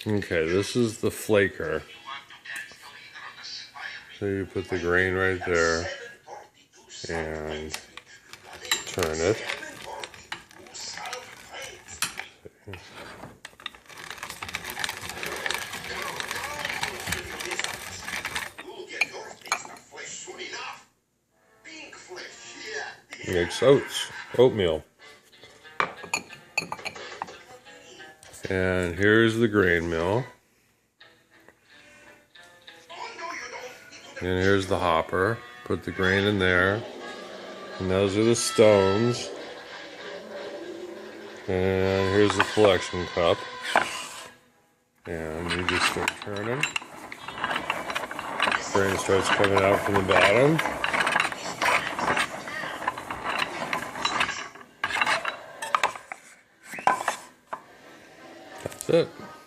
Okay, this is the flaker. So you put the grain right there and turn it. Makes oatmeal. And here's the grain mill. And here's the hopper. Put the grain in there. And those are the stones. And here's the collection cup. And you just start turning. Grain starts coming out from the bottom. That's it.